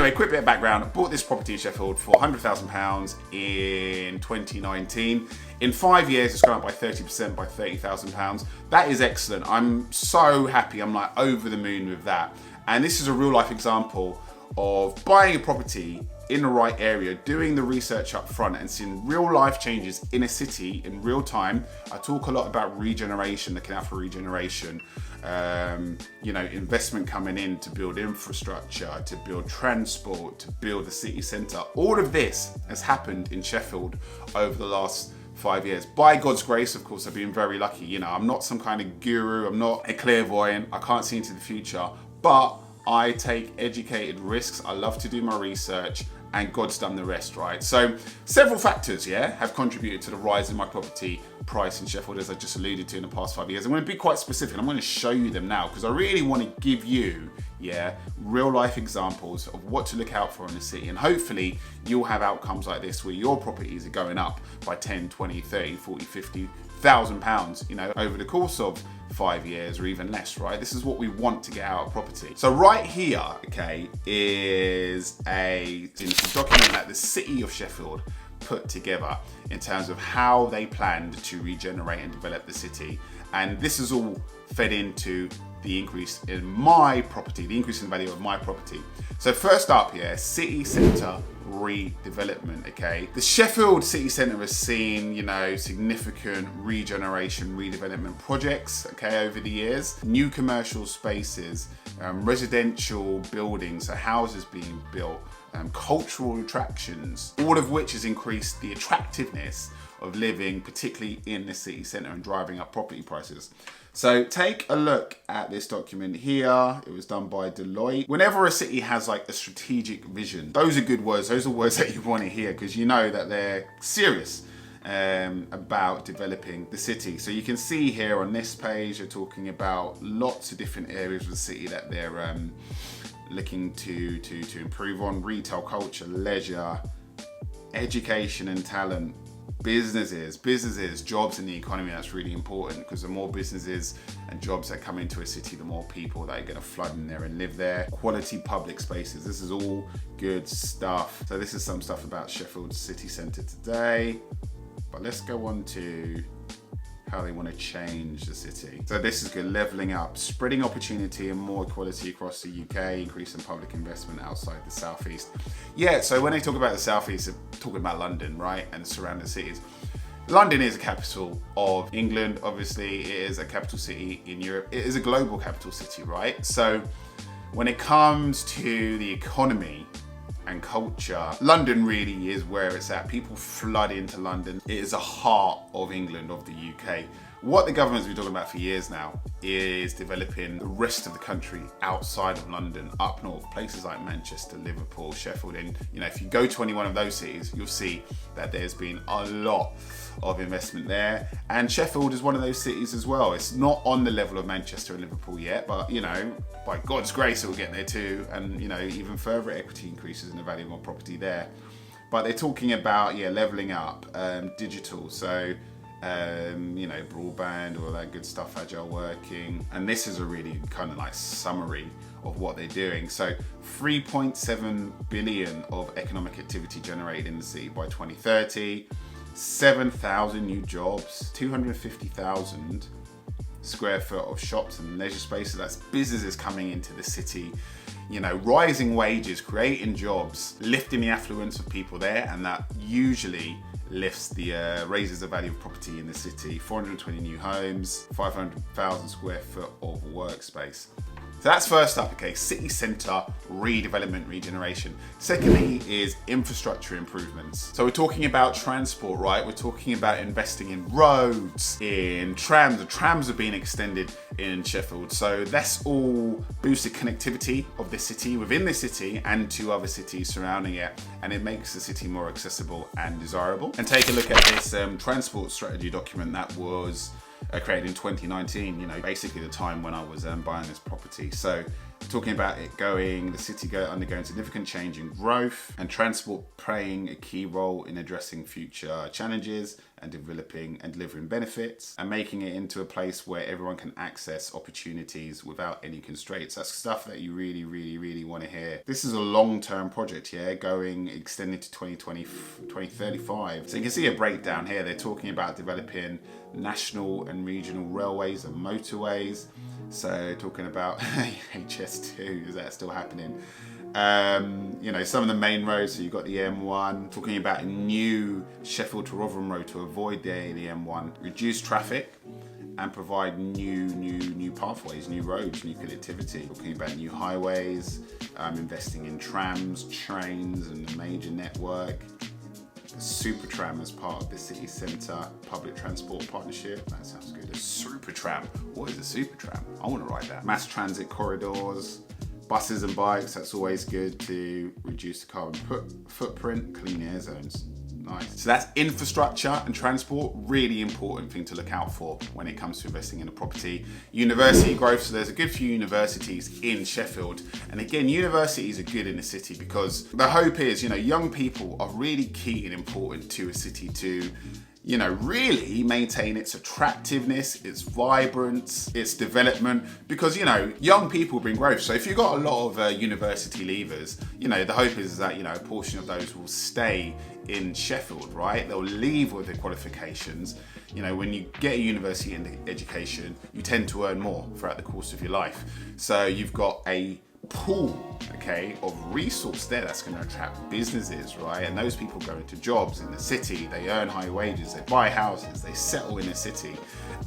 anyway, quick bit of background. I bought this property in Sheffield for £100,000 in 2019. In 5 years, it's gone up by 30%, by £30,000. That is excellent. I'm so happy. I'm like over the moon with that. And this is a real life example of buying a property in the right area, doing the research up front and seeing real life changes in a city in real time. I talk a lot about regeneration, looking out for regeneration, investment coming in to build infrastructure, to build transport, to build the city centre. All of this has happened in Sheffield over the last 5 years. By God's grace, of course, I've been very lucky. I'm not some kind of guru, I'm not a clairvoyant, I can't see into the future, but I take educated risks. I love to do my research, and God's done the rest, right? So several factors, have contributed to the rise in my property price in Sheffield, as I just alluded to in the past 5 years. I'm going to be quite specific. I'm going to show you them now because I really want to give you, real life examples of what to look out for in the city. And hopefully you'll have outcomes like this where your properties are going up by 10, 20, 30, 40, 50,000 pounds, over the course of 5 years or even less, right? This is what we want to get out of property. So right here, is a document that the city of Sheffield put together in terms of how they planned to regenerate and develop the city. And this is all fed into the increase in my property, the increase in the value of my property. So first up here, city centre redevelopment, The Sheffield city centre has seen, significant regeneration, redevelopment projects, over the years. New commercial spaces, residential buildings, so houses being built, cultural attractions, all of which has increased the attractiveness of living, particularly in the city centre, and driving up property prices. So take a look at this document here. It was done by Deloitte. Whenever a city has like a strategic vision, those are good words. Those are words that you want to hear because you know that they're serious about developing the city. So you can see here on this page, they're talking about lots of different areas of the city that they're looking to improve on: retail, culture, leisure, education and talent, businesses, jobs in the economy. That's really important because the more businesses and jobs that come into a city, the more people that are going to flood in there and live there. Quality public spaces. This is all good stuff. So this is some stuff about Sheffield city centre today. But let's go on to how they want to change the city. So this is good: levelling up, spreading opportunity and more equality across the UK, increasing public investment outside the southeast. So when they talk about the southeast, they're talking about London, right, and the surrounding cities. London is a capital of England. Obviously, it is a capital city in Europe. It is a global capital city, right? So when it comes to the economy and culture, London really is where it's at. People flood into London. It is the heart of England, of the UK. What the government's been talking about for years now is developing the rest of the country outside of London, up north, places like Manchester, Liverpool, Sheffield. And if you go to any one of those cities, you'll see that there's been a lot of investment there. And Sheffield is one of those cities as well. It's not on the level of Manchester and Liverpool yet, but by God's grace, it will get there too. And even further equity increases in the value of our property there. But they're talking about leveling up, digital. So broadband, all that good stuff, agile working. And this is a really kind of like summary of what they're doing. So 3.7 billion of economic activity generated in the city by 2030, 7,000 new jobs, 250,000 square foot of shops and leisure spaces. That's businesses coming into the city, rising wages, creating jobs, lifting the affluence of people there, and that usually raises the value of property in the city. 420 new homes, 500,000 square foot of workspace. So that's first up, city centre redevelopment, regeneration. Secondly is infrastructure improvements. So we're talking about transport, right? We're talking about investing in roads, in trams. The trams are being extended in Sheffield. So that's all boosted connectivity of the city, within the city and to other cities surrounding it. And it makes the city more accessible and desirable. And take a look at this transport strategy document that was created in 2019, basically the time when I was buying this property. So talking about the city undergoing significant change and growth, and transport playing a key role in addressing future challenges and developing and delivering benefits and making it into a place where everyone can access opportunities without any constraints. That's stuff that you really want to hear. This is a long-term project, yeah, extending to 2035. So you can see a breakdown here. They're talking about developing national and regional railways and motorways. So talking about HS2, is that still happening? You know, some of the main roads, so you've got the M1, talking about a new Sheffield to Rotherham road to avoid the M1, reduce traffic and provide new pathways, new roads, new connectivity. Talking about new highways, investing in trams, trains and a major network. A super tram as part of the city centre public transport partnership. That sounds good. A super tram. What is a super tram? I want to ride that. Mass transit corridors, buses and bikes. That's always good to reduce the carbon footprint. Clean air zones. Nice. So that's infrastructure and transport, really important thing to look out for when it comes to investing in a property. University growth, so there's a good few universities in Sheffield. And again, universities are good in a city because the hope is, you know, young people are really key and important to a city to, you know, really maintain its attractiveness, its vibrance, its development, because, you know, young people bring growth. So if you've got a lot of university leavers, you know, the hope is that, you know, a portion of those will stay in Sheffield, right? They'll leave with their qualifications. You know, when you get a university education, you tend to earn more throughout the course of your life. So you've got a pool, okay, of resource there that's going to attract businesses, right? And those people go into jobs in the city, they earn high wages, they buy houses, they settle in a city,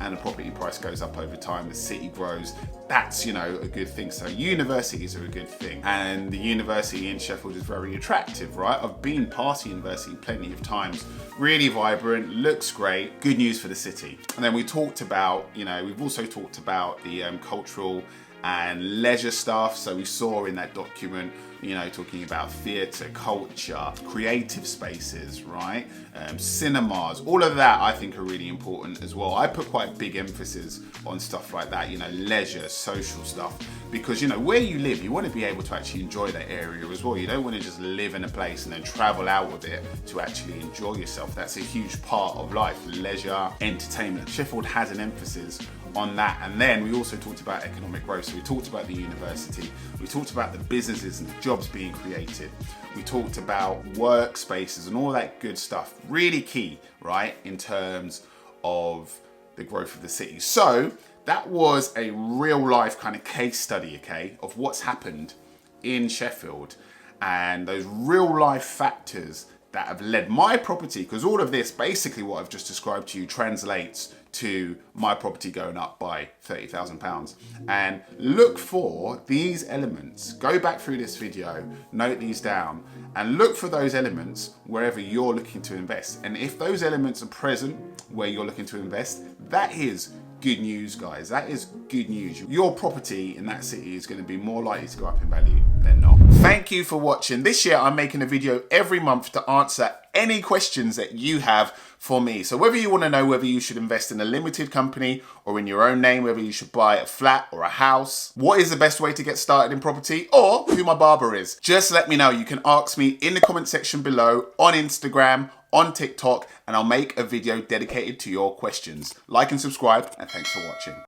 and the property price goes up over time, the city grows. That's, you know, a good thing. So universities are a good thing. And the university in Sheffield is very attractive, right? I've been past university plenty of times. Really vibrant, looks great, good news for the city. And then we talked about, you know, we've also talked about the cultural and leisure stuff. So we saw in that document, you know, talking about theatre, culture, creative spaces, right? Cinemas, all of that I think are really important as well. I put quite big emphasis on stuff like that, you know, leisure, social stuff, because, you know, where you live, you want to be able to actually enjoy that area as well. You don't want to just live in a place and then travel out with it to actually enjoy yourself. That's a huge part of life, leisure, entertainment. Sheffield has an emphasis on that. And then we also talked about economic growth. So we talked about the university, we talked about the businesses and the jobs being created, we talked about workspaces and all that good stuff. Really key, right, in terms of the growth of the city. So that was a real life kind of case study, okay, of what's happened in Sheffield and those real life factors that have led my property, because all of this, basically what I've just described to you, translates to my property going up by £30,000. And look for these elements. Go back through this video, note these down, and look for those elements wherever you're looking to invest. And if those elements are present where you're looking to invest, that is good news, guys. That is good news. Your property in that city is going to be more likely to go up in value than not. Thank you for watching. This year I'm making a video every month to answer any questions that you have for me. So whether you want to know whether you should invest in a limited company or in your own name, whether you should buy a flat or a house, what is the best way to get started in property, or who my barber is, just let me know. You can ask me in the comment section below, on Instagram, on TikTok, and I'll make a video dedicated to your questions. Like and subscribe, and thanks for watching.